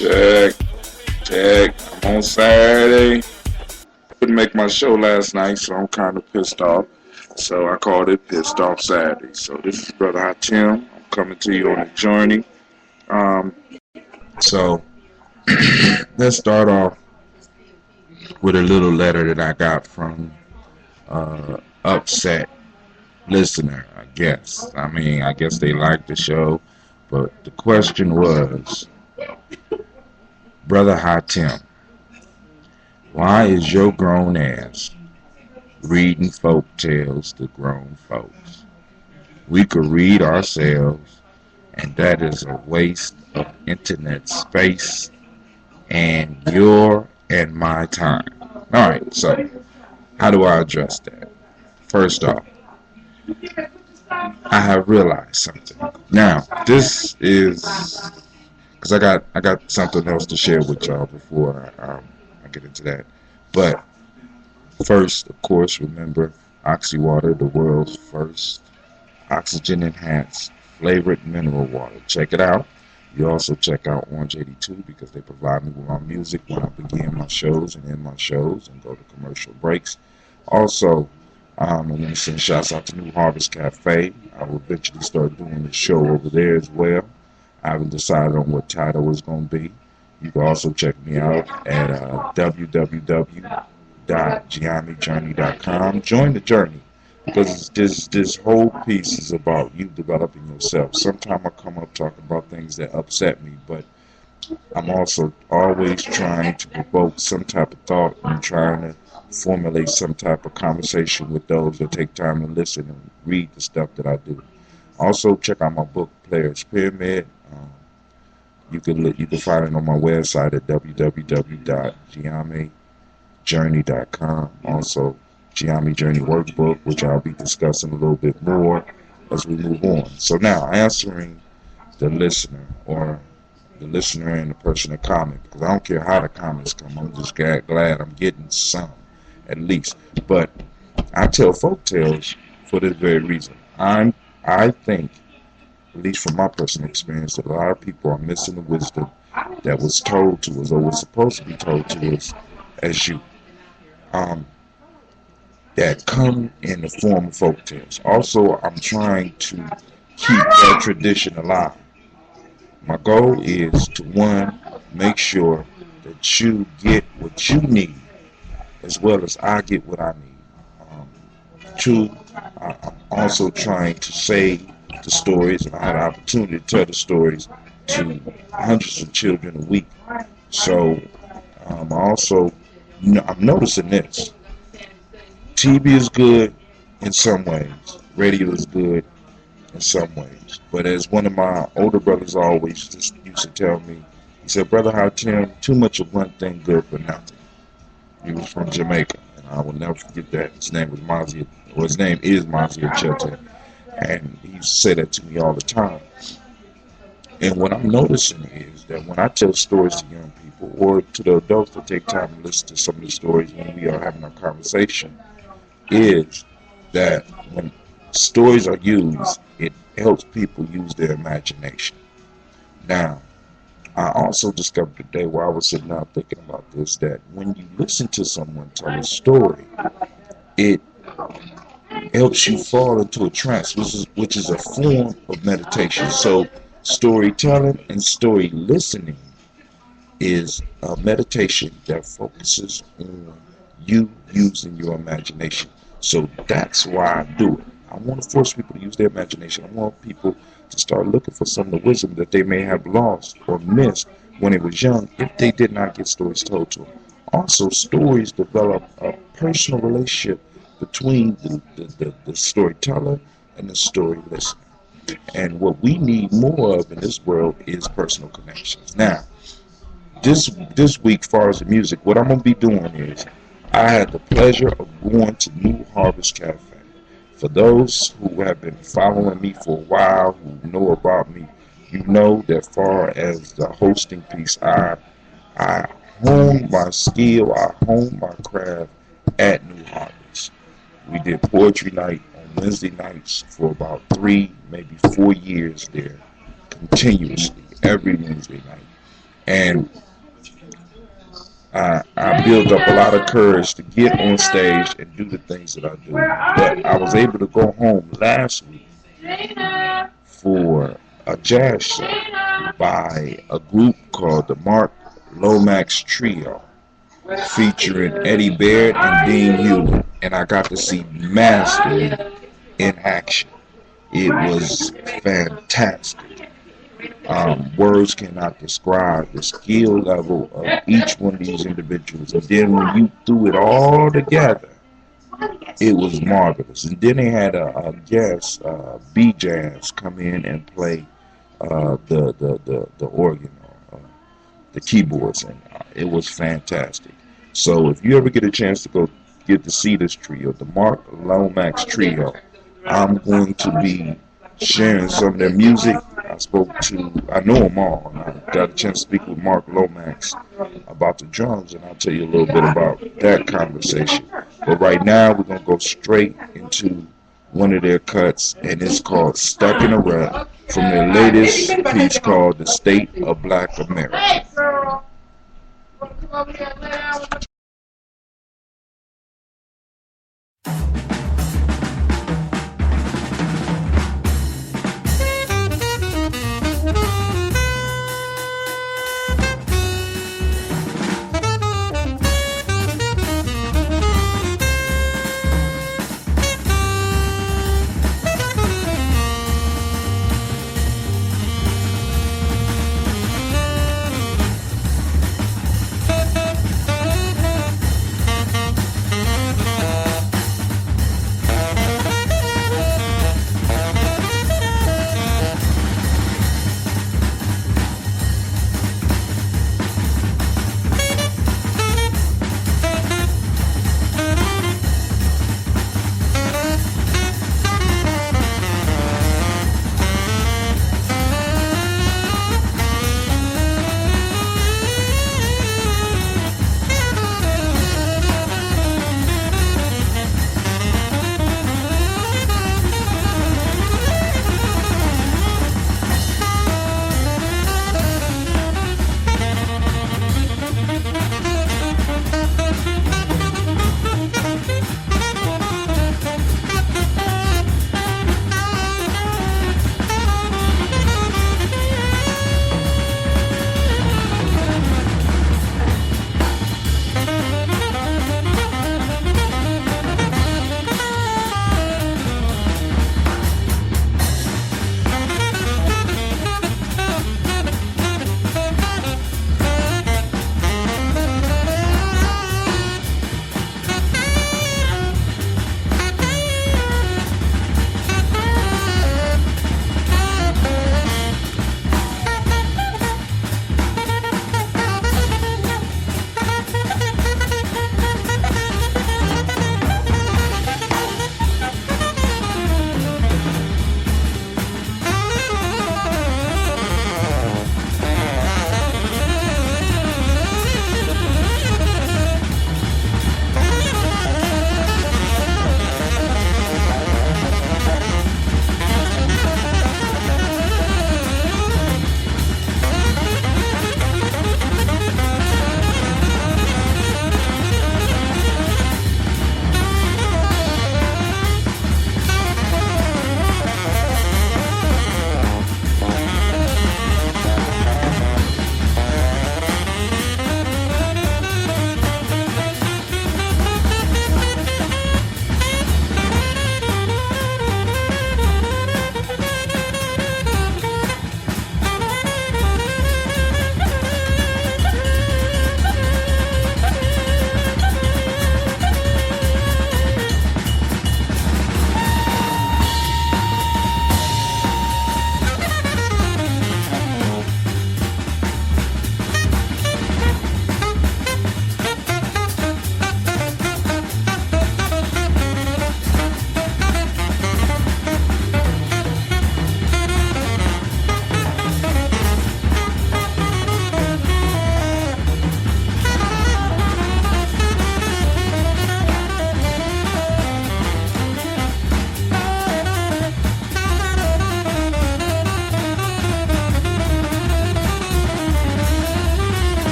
Check, check. I'm on Saturday. Couldn't make my show last night, so I'm kind of pissed off. So I called it Pissed Off Saturday. So this is Brother Hot Tim. I'm coming to you on a journey. Um, so let's start off with a little letter that I got from upset listener, I guess. I guess they liked the show, but the question was, Brother Hot Tim, why is your grown ass reading folk tales to grown folks? We could read ourselves, and that is a waste of internet space and your and my time. Alright, so how do I address that? First off, I have realized something. Now, this is because I got something else to share with y'all before I get into that. But first, of course, remember Oxy Water, the world's first oxygen enhanced flavored mineral water. Check it out. You also check out Orange 82 because they provide me with my music when I begin my shows and end my shows and go to commercial breaks. Also, I want to send shouts out to New Harvest Cafe. I will eventually start doing the show over there as well. I haven't decided on what title it's going to be. You can also check me out at www.giamijourney.com. Join the journey because this whole piece is about you developing yourself. Sometimes I come up talking about things that upset me, but I'm also always trying to provoke some type of thought and trying to formulate some type of conversation with those that take time to listen and read the stuff that I do. Also, check out my book, Players Pyramid. You can find it on my website at www.giamijourney.com. Also, Giami Journey Workbook, which I'll be discussing a little bit more as we move on. So now, answering the listener and the person that comment, because I don't care how the comments come. I'm just glad I'm getting some, at least. But I tell folk tales for this very reason. I think, at least from my personal experience, that a lot of people are missing the wisdom that was told to us or was supposed to be told to us as youth. That come in the form of folk tales. Also, I'm trying to keep that tradition alive. My goal is to, one, make sure that you get what you need as well as I get what I need. Two, I'm also trying to say the stories, and I had an opportunity to tell the stories to hundreds of children a week. So I'm noticing this. TV is good in some ways. Radio is good in some ways. But as one of my older brothers always just used to tell me, he said, Brother How Tim, too much of one thing good for nothing. He was from Jamaica, and I will never forget that. His name is Mazia Chilton. And he used to say that to me all the time. And what I'm noticing is that when I tell stories to young people or to the adults that take time to listen to some of the stories when we are having a conversation, is that when stories are used, it helps people use their imagination. Now, I also discovered today while I was sitting down thinking about this, that when you listen to someone tell a story, it helps you fall into a trance, which is a form of meditation. So storytelling and story listening is a meditation that focuses on you using your imagination. So that's why I do it. I want to force people to use their imagination. I want people to start looking for some of the wisdom that they may have lost or missed when they was young if they did not get stories told to them. Also, stories develop a personal relationship between the storyteller and the story listener. And what we need more of in this world is personal connections. Now, this week, as far as the music, what I'm going to be doing is I had the pleasure of going to New Harvest Cafe. For those who have been following me for a while, who know about me, you know that far as the hosting piece, I honed my skill, I honed my craft at New Harvest. We did poetry night on Wednesday nights for about 3, maybe 4 years there, continuously, every Wednesday night. And I built up a lot of courage to get on stage and do the things that I do. But I was able to go home last week for a jazz show by a group called the Mark Lomax Trio, featuring Eddie Baird and Dean Hewlett. And I got to see Mastery in action. It was fantastic. Words cannot describe the skill level of each one of these individuals. And then when you threw it all together, it was marvelous. And then they had a guest, B-Jazz, come in and play the organ, the keyboards, and it was fantastic. So if you ever get a chance to go get to see this trio, the Mark Lomax Trio, I'm going to be sharing some of their music. I know them all, and I got a chance to speak with Mark Lomax about the drums, and I'll tell you a little bit about that conversation. But right now, we're going to go straight into one of their cuts, and it's called Stuck in a Rut, from their latest piece called The State of Black America.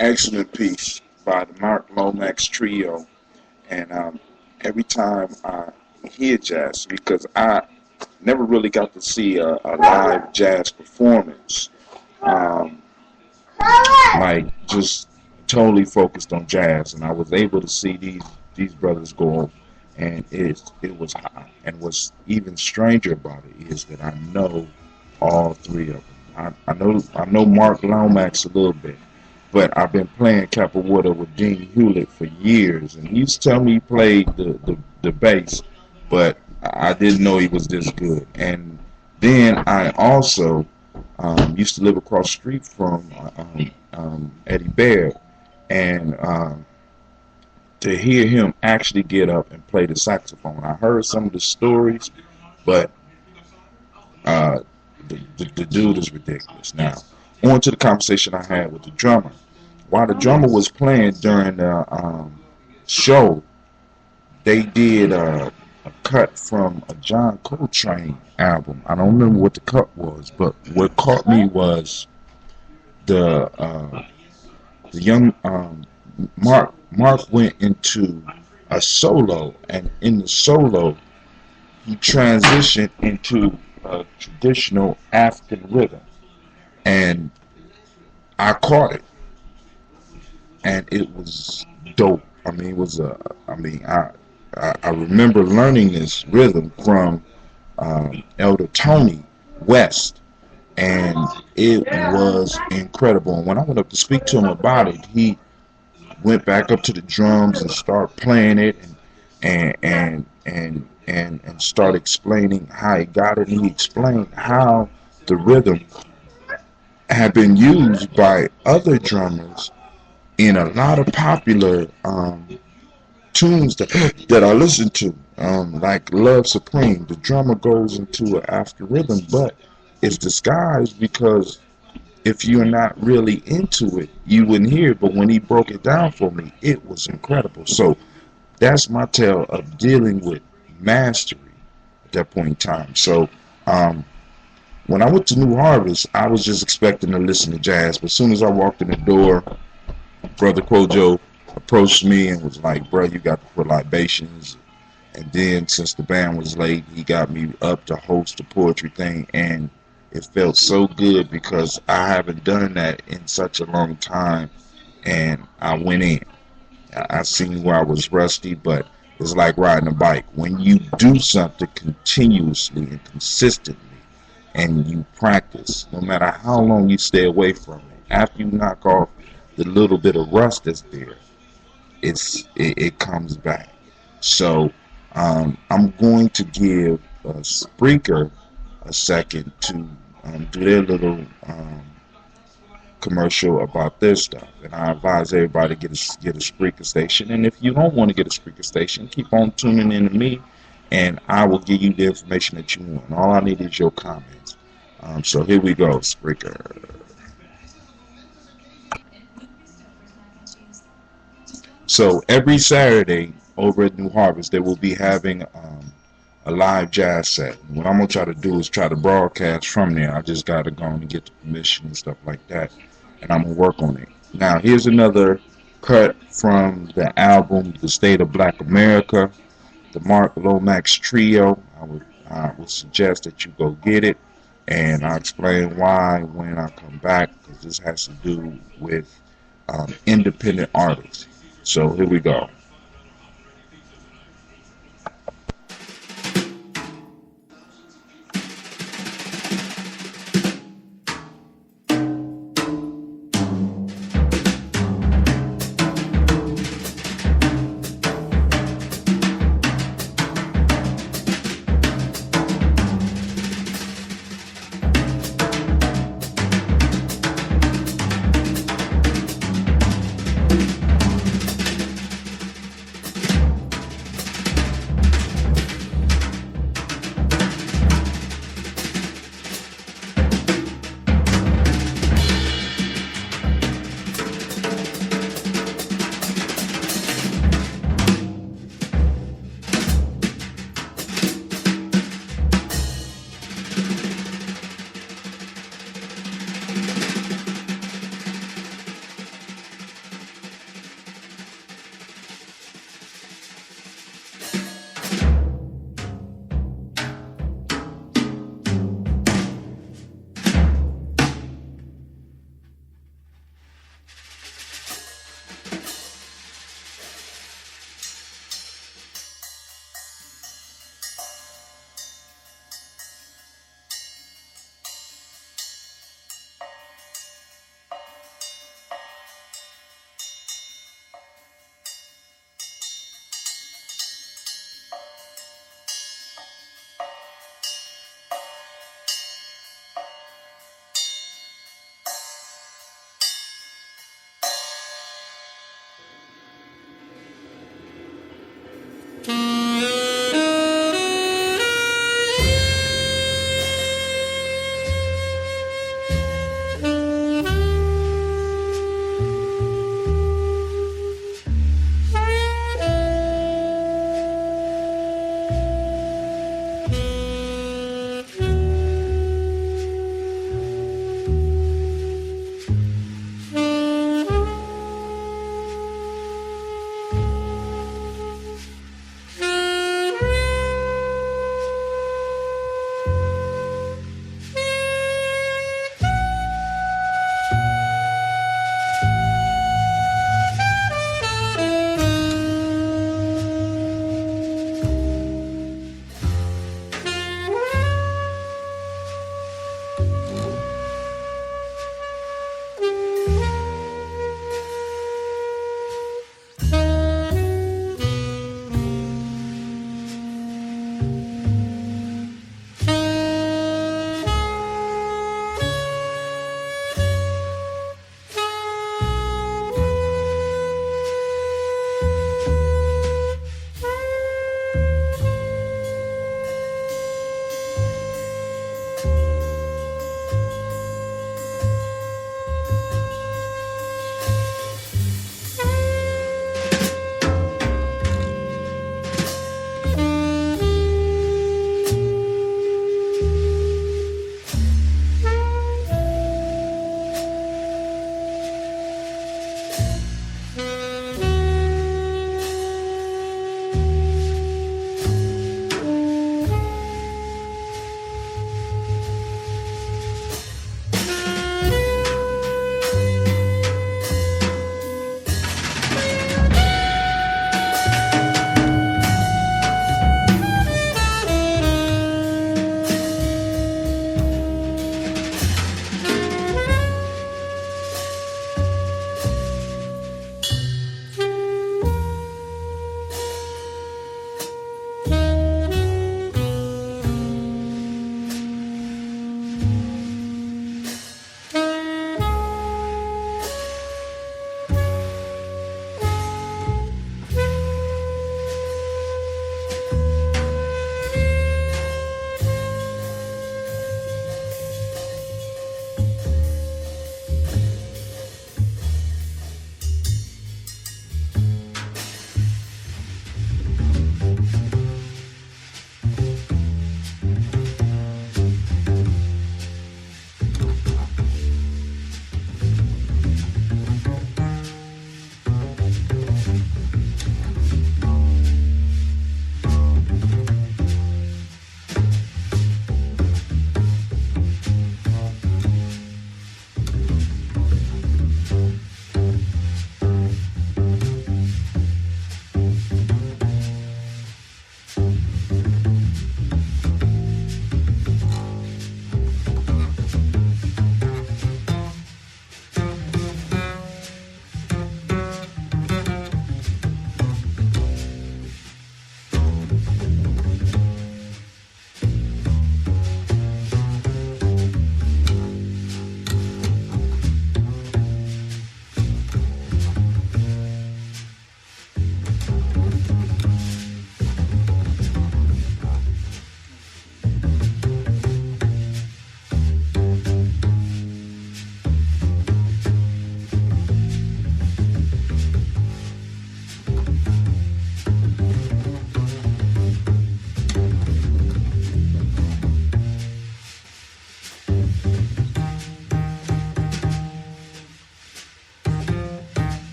excellent piece by the Mark Lomax Trio. And every time I hear jazz, because I never really got to see a live jazz performance, um, like just totally focused on jazz, and I was able to see these brothers go, and it was hot. And what's even stranger about it is that I know all three of them. I know Mark Lomax a little bit, but I've been playing Capoeira with Dean Hewlett for years, and he used to tell me he played the bass, but I didn't know he was this good. And then I also used to live across the street from Eddie Baird, and to hear him actually get up and play the saxophone, I heard some of the stories, but uh, the dude is ridiculous. Now, on to the conversation I had with the drummer. While the drummer was playing during the show, they did a cut from a John Coltrane album. I don't remember what the cut was, but what caught me was the young Mark went into a solo, and in the solo, he transitioned into a traditional African rhythm, and I caught it, and it was dope. I mean, it was I remember learning this rhythm from Elder Tony West, and it was incredible. And when I went up to speak to him about it, he went back up to the drums and started playing it, and start explaining how he got it. And he explained how the rhythm had been used by other drummers in a lot of popular tunes that I listen to, like Love Supreme. The drummer goes into an after rhythm, but it's disguised, because if you're not really into it, you wouldn't hear it. But when he broke it down for me, it was incredible. So that's my tale of dealing with mastery at that point in time. So when I went to New Harvest, I was just expecting to listen to jazz. But as soon as I walked in the door, Brother Kojo approached me and was like, "Bro, you got to put libations." And then, since the band was late, he got me up to host the poetry thing, and it felt so good because I haven't done that in such a long time. And I went in. I seen where I was rusty, but it's like riding a bike. When you do something continuously and consistently, and you practice, no matter how long you stay away from it, after you knock off the little bit of rust that's there, it comes back. So I'm going to give Spreaker a second to do their little commercial about their stuff. And I advise everybody to get a Spreaker station. And if you don't want to get a Spreaker station, keep on tuning in to me, and I will give you the information that you want. All I need is your comments. So here we go, Spreaker. So every Saturday over at New Harvest, they will be having a live jazz set. And what I'm going to try to do is try to broadcast from there. I just got to go and get the permission and stuff like that, and I'm going to work on it. Now, here's another cut from the album, The State of Black America, the Mark Lomax Trio. I would suggest that you go get it, and I'll explain why when I come back, because this has to do with independent artists. So here we go.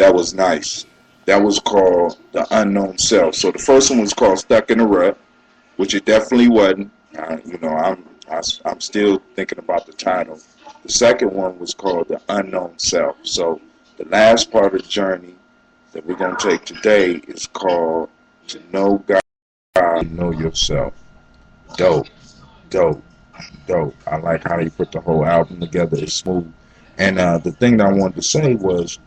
That was nice. That was called The Unknown Self. So the first one was called Stuck in a Rut, which it definitely wasn't. I'm still thinking about the title. The second one was called The Unknown Self. So the last part of the journey that we're going to take today is called To Know God, To Know Yourself. Dope, dope, dope. I like how you put the whole album together. It's smooth. And the thing that I wanted to say was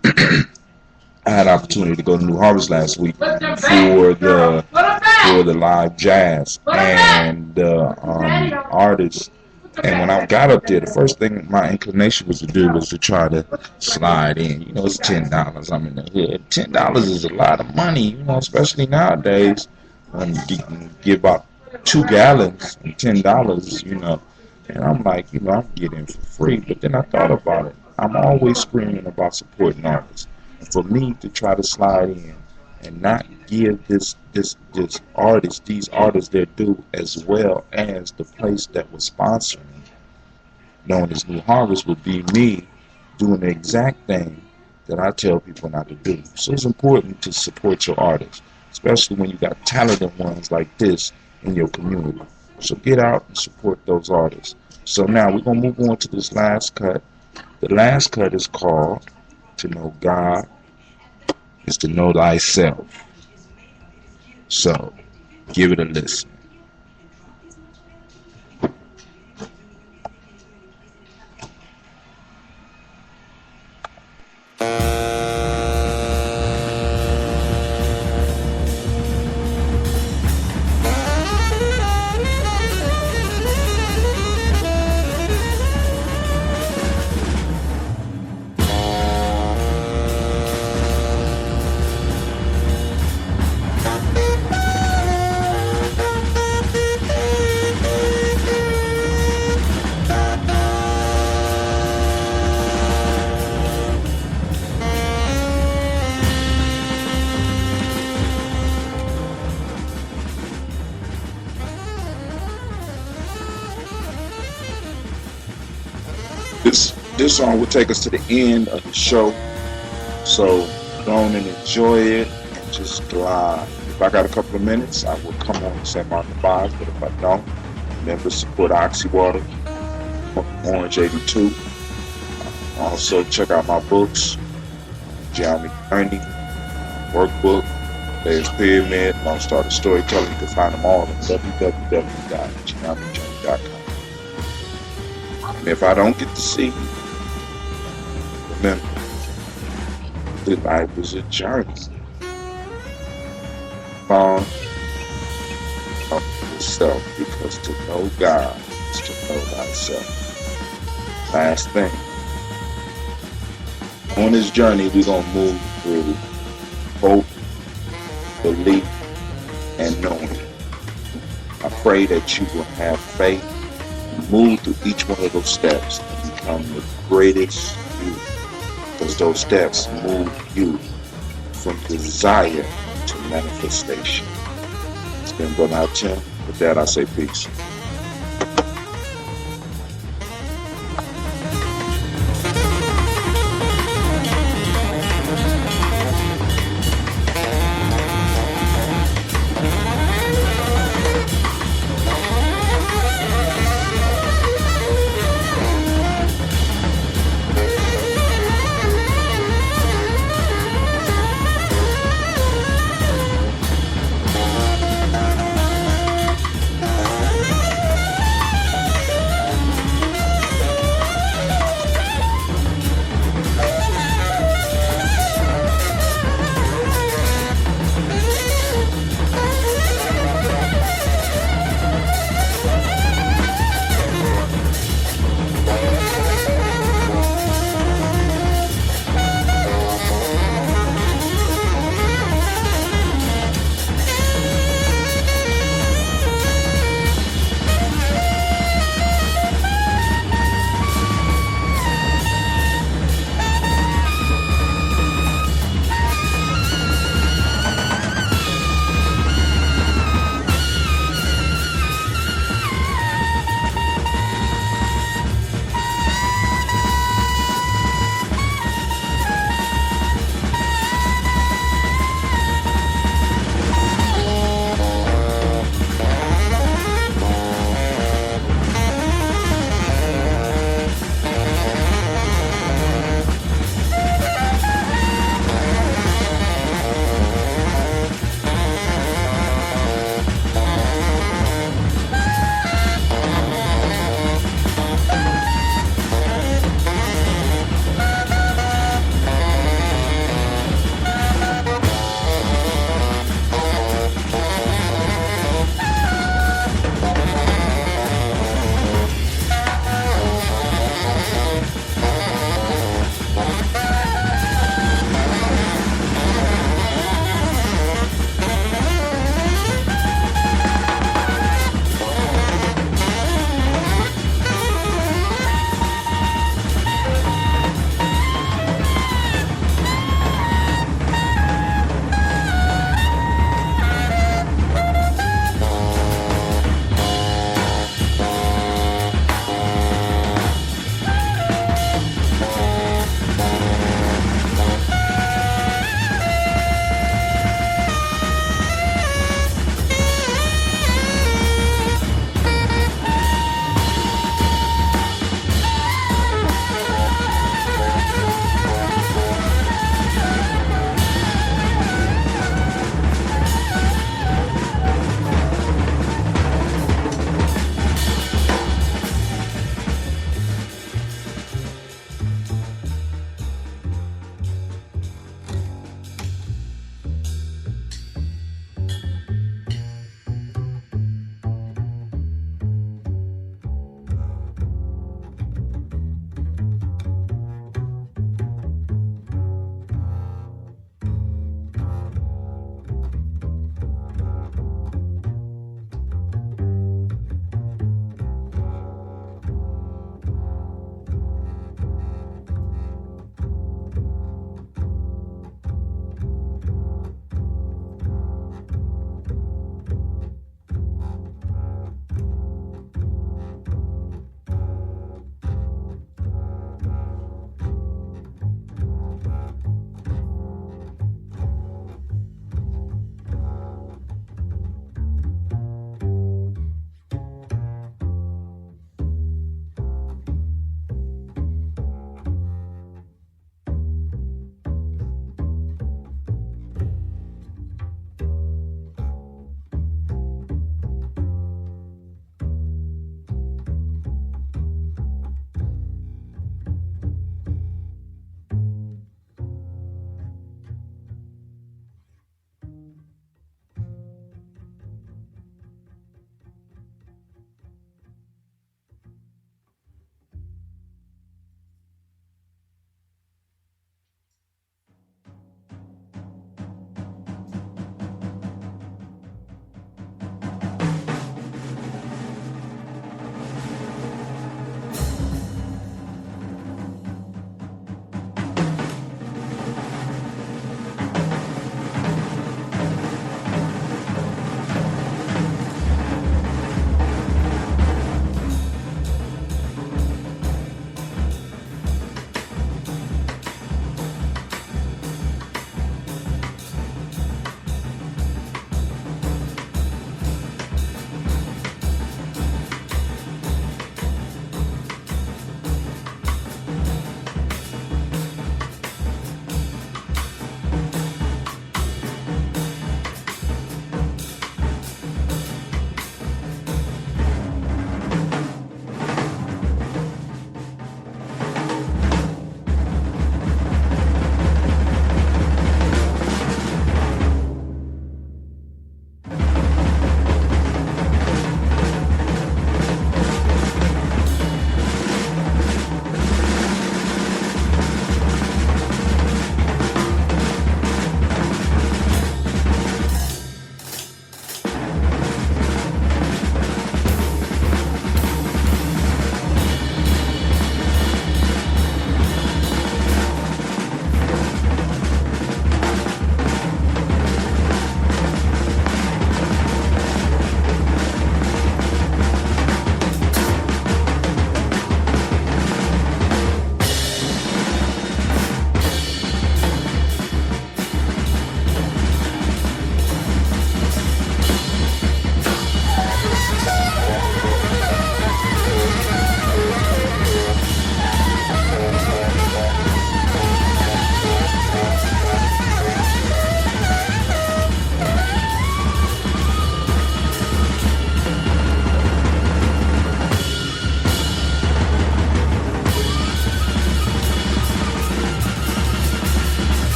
I had an opportunity to go to New Harvest last week for the live jazz and artists. And when I got up there, the first thing my inclination was to do was to try to slide in. You know, it's $10. I'm in the hood. $10 is a lot of money, you know, especially nowadays. You can give about 2 gallons and $10, you know. And I'm like, you know, I can get in for free. But then I thought about it. I'm always screaming about supporting artists. And for me to try to slide in and not give these artists their due, as well as the place that was sponsoring, known as New Harvest, would be me doing the exact thing that I tell people not to do. So it's important to support your artists, especially when you got talented ones like this in your community. So get out and support those artists. So now we're going to move on to this last cut. The last cut is called To Know God is to Know Thyself. So give it a listen. This song will take us to the end of the show, so go on and enjoy it and just glide. If I got a couple of minutes, I will come on and say my goodbyes, but if I don't, remember support Oxy Water, Orange 82. Also check out my books, Jeremy Journey, Workbook, Players Pyramid, Long Started Storytelling. You can find them all at www.jeremyjourney.com. And if I don't get to see you, remember, that life is a journey. Find yourself, because to know God is to know thyself. Last thing. On this journey, we're going to move through hope, belief, and knowing. I pray that you will have faith, move through each one of those steps, and become the greatest you. Because those steps move you from desire to manifestation. It's been Brother Out Tim. With that, I say peace.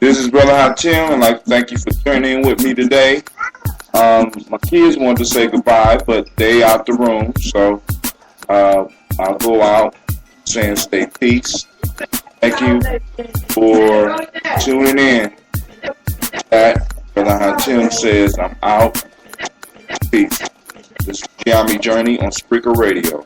This is Brother Hatim, and I'd like to thank you for tuning in with me today. My kids wanted to say goodbye, but they out the room, so I'll go out saying stay peace. Thank you for tuning in. That Brother Hatim says I'm out. Peace. This is Giami Journey on Spreaker Radio.